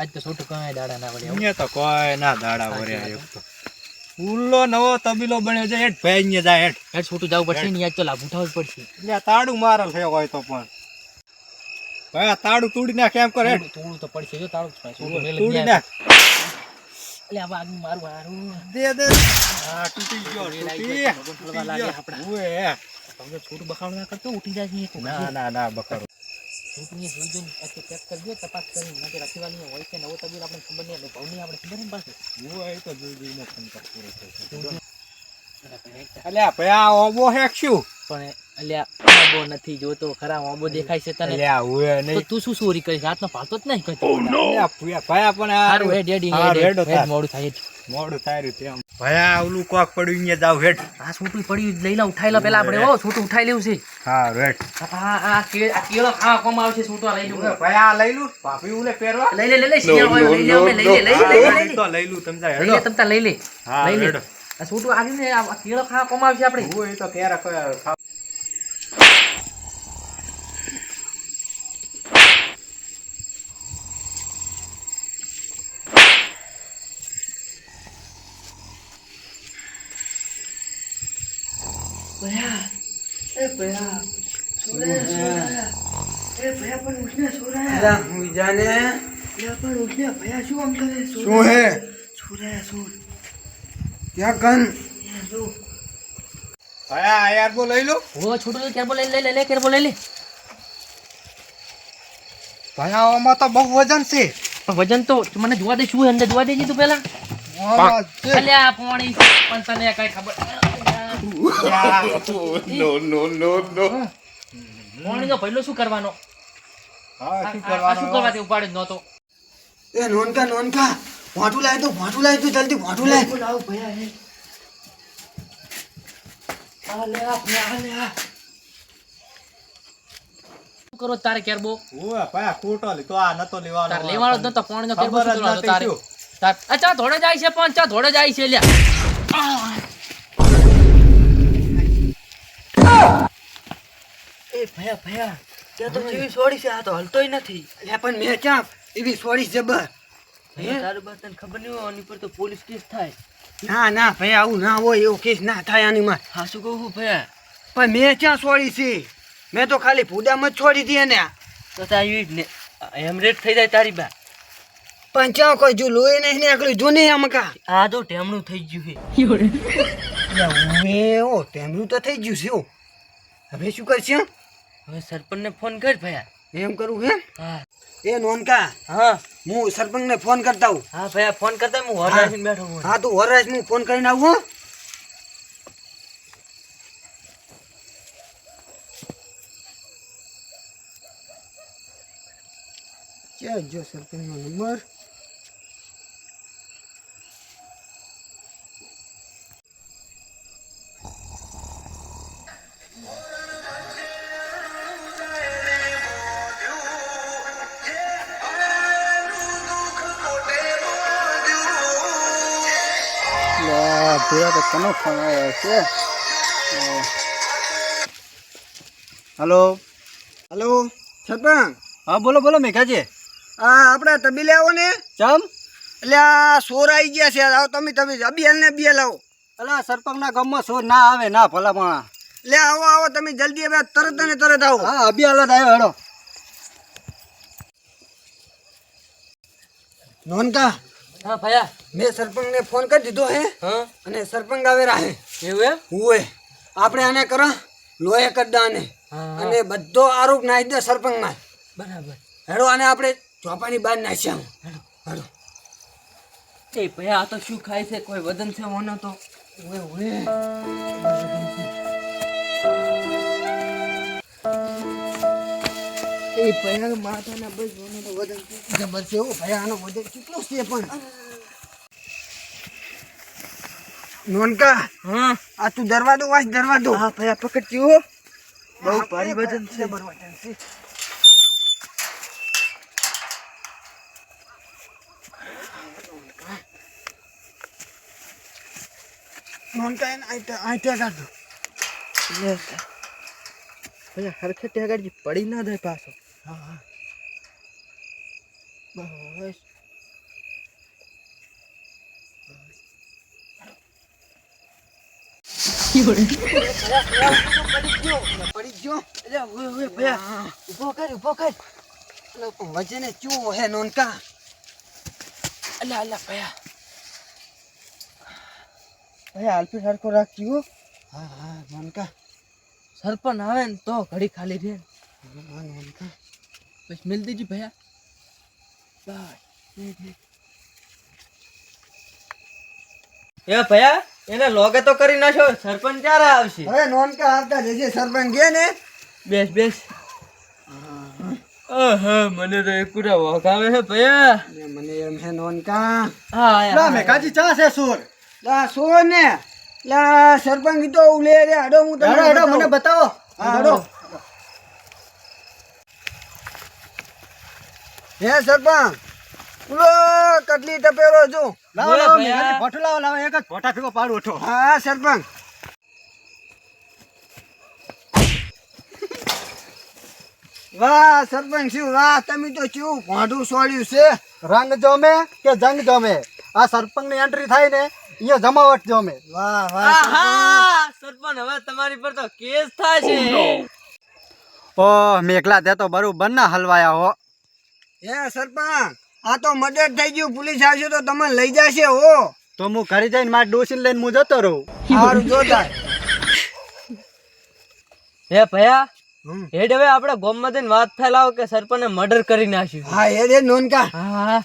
આજ તો છોટું કઈ દાડા ના પડે અહીંયા તો કોઈ ના દાડા વર્યા એક તો ઉલ્લો નવો તબીલો બન્યો છે હેઠ ભાઈ ને જાય હેઠ હેડ છોટું જવું પડશે ને યાદ તો લાભ ઉઠાવવું પડશે એટલે તાડું મારેલ થયો હોય તો પણ ભાઈ આ તાડું તોડી નાખ એમ કર હેઠ થોડું તો પડશે જો તાળું છોટું તોડી નાખ એટલે આ આગળ મારું હારું દે હા તૂટી ગયો ફળવા લાગે આપડા ઓએ હવે છોટું બખાડો ના કરતો ઉઠી જાય છે ના બકરો છોટું ને જોઈ જોઈને અત્યારે ચેક કરજો તપાસ કરી માટે રાખીવાની હોય કે નવો તબીલ આપણે ખબર નહીં ભાવની આપણે ખબર નહીં પાસે ઓએ તો જોઈને ફોન કર પૂરો થયો અલ્યા ભાઈ આ ઓબો હેક્યું પણ અલ્યા ઓબો નથી જોતો ખરા ઓબો દેખાય છે તને અલ્યા ઓએ તો નહીં તું શું ચોરી કરી રાતનો પાતો જ નહીં કરતો અલ્યા ભાઈ પણ હારું હેડ હેડ હેડ મોડું થાય મોડું થાય રહ્યું તેમ ભાઈ ઓલું કોક પડ્યું અહીંયા જાવ હેઠ આ છોટું પડ્યું લઈ લા ઉઠાઈ લા પેલા આપણે ઓ છોટું ઉઠાઈ લેવું છે હા રેટ આ કેળો ખા કોમ આવશે છોટું લઈ લઉં ભાઈ આ લઈ લઉં ભાભી ઉલે પહેરવા લઈ લે શિયાળ હોય લઈ લે અમે લઈ લે લઈ લઉં તમે જા લઈ લે તમતા લઈ લે હા લઈ લે રેડ આ છોટું આવી ને આ કેળો ખા કોમ આવશે આપણે હું એ તો કેરા ખાવ ભયા એ ભયા સોરા એ ભયા પણ ઉઠને સોરા અલા હું જાને લે પણ ઉઠને ભયા શું આમ કરે શું હે સોરા સોર ક્યાં કન એ જો ભાઈ આ યાર બો લઈ લો ઓ છોટું કેરબો લઈ લે કેરબો લઈ લે ભાઈ આમાં તો બહુ વજન છે પણ વજન તો મને જોવા દે શું અંદર જોવા દેજી તું પેલા આમાં છે. અલ્યા પોણી પણ તને કઈ ખબર નો પોણી તો પહેલો શું કરવાનો હા શું શું કરવાનું કરવા દે ઉપાડે જ નતો એ નોનકા ભાટું લાય તો જલ્દી ભાટું લાય લાવ ભયા હે આ લે આ શું કરો તારે કેરબો ઓય ભાઈ ખોટો લીધો આ નતો લેવાનો તાર લેવાનો જ નતો પોણીનો કેરબો ખબર શું જ કરવાનો નથી તારે શું. તાર અચ્છા ધોડે જાય છે પણ ચા ધોડે જાય છે લ્યા એ ભયા ત્યાં તો જેવી છોડી છે આ તો હલતોય નથી લે પણ મેં ક્યાં એવી સોરી જબર તારું બસ તને ખબર નહીં હોય આની પર તો પોલીસ કેસ થાય ના ભાઈ આવું ના હોય એવું કેસ ના થાય આની માં હા શું કહું ભયા પણ મેં ક્યાં સોરી છે મેં તો ખાલી ફૂદામાં જ છોડી હતી એને તો તારી ને હેમરેટ થઈ જાય તારી બા પણ ક્યાં કોઈ જો લોહી નહીં નીકળ્યું જો નહીં આમાં કા આ તો ટેમણું થઈ ગયું છે ઓ ટેમરું તો થઈ ગયું છે હો. હવે શું કરશે હવે સરપંચને ફોન કર ભયા એમ કરું હે હા એ નોનકા હા હું સરપંચને ફોન કરતા હું હા ભયા ફોન કરતા હું હોર રાખીને બેઠો હું હા તું વરરાજ હું ફોન કરીને આવું હો. ક્યાં જો સરપંચનો નંબર કોનો ફોન આવ્યો છે હેલો હલો સરપંચ હા બોલો મેઘાજી હા આપણે તબીલે આવો ને ચમ એટલે આ સોર આવી ગયા છે આવો તમે અબિયાલ ને બે લાવો અલા સરપંચના ગામમાં સોર ના આવે ના ભલામણા લે આવો તમે જલ્દી હવે તરત ને તરત આવો હા અભિયાલ જ આવ્યો હેડો નોનકા હા ભયા મેં સરપંચને ફોન કરી દીધો હે હા અને સરપંચ આવે રાહે એવું એમ હુએ આપણે આને કરો લોહે કડ્ડા આને હા અને બધો આરોપ નાખી દે સરપંચમાં બરાબર હેડો આને આપણે ચોપાની બહાર નાખ્યા હેડો એ ભયા આ તો શું ખાય છે કોઈ વદન છે ઓનો તો ઓએ ઓએ એ ભયા માથાના બસ ઓનો તો વજન જબર છે ઓ ભયા આનો વજન કેટલો છે પણ નોનકા હા આ તું દરવાજો વાંચ દરવાજો હા ભયા પકડજો બહુ ભારી વજન છે વજન છે નોનકા એને આઈટા કાઢો ભયા હરખે ટેગાડજી પડી ના જાય પાછો હા બસ પડી ગયો અલ્યા ઓય ભયા ઊભો કર એટલે વજને ચૂ હે નોનકા અલ્યા ભયા ભયા આલપી સરખો રાખજો હા નોનકા સરપંચ આવે ને તો ઘડી ખાલી રહે હા નોનકા પછી મિલ દીજી ભયા બાય એ ભયા એને લોગે તો કરી નાખો સરપંચ ક્યારે આવશે હવે નોનકા આવતા જજે સરપંચ ગયા ને બેસ મને તો એકુરા વગાવે છે ભયા ને મને એમ હે નોનકા લા મેઘાજી ચા છે સુર લા સો ને લા સરપંચ તો ઉલે રે હાડો હું તમને હેડો મને બતાવો હા હાડો હે સરપંચ ઉલો કટલી ટપેરો જો લાવો બોલો લાવો ભયા. મેઘાજી ભોટો લાવો એક જ ભોટા ભેગો પાડું ઉઠો હા સરપંચ વાહ સરપંચ શું વાહ તમે તો ચેવું ભાંડું સોડ્યું છે રંગ જમે કે જંગ જમે આ સરપંચ ની એન્ટ્રી થાય ને અહીંયા જમાવટ જમે વાહ વાહ આહા સરપંચ હવે તમારી પર તો કેસ થાય છે ઓ મેઘલા તે તો બરોબર ના હલવાયા હો હે સરપંચ આ તો મર્ડર થઈ ગયું પોલીસ આવશે તો તમને લઈ જશે હો તો હું ઘરે જઈને મારા ડોસીને લઈને હું જતો રહું સારું જોતા હે ભયા હેડ હવે આપણે ગોમમાં જઈને વાત ફેલાવો કે સરપંચે મર્ડર કરી નાખ્યું હા એ રે નોનકા હા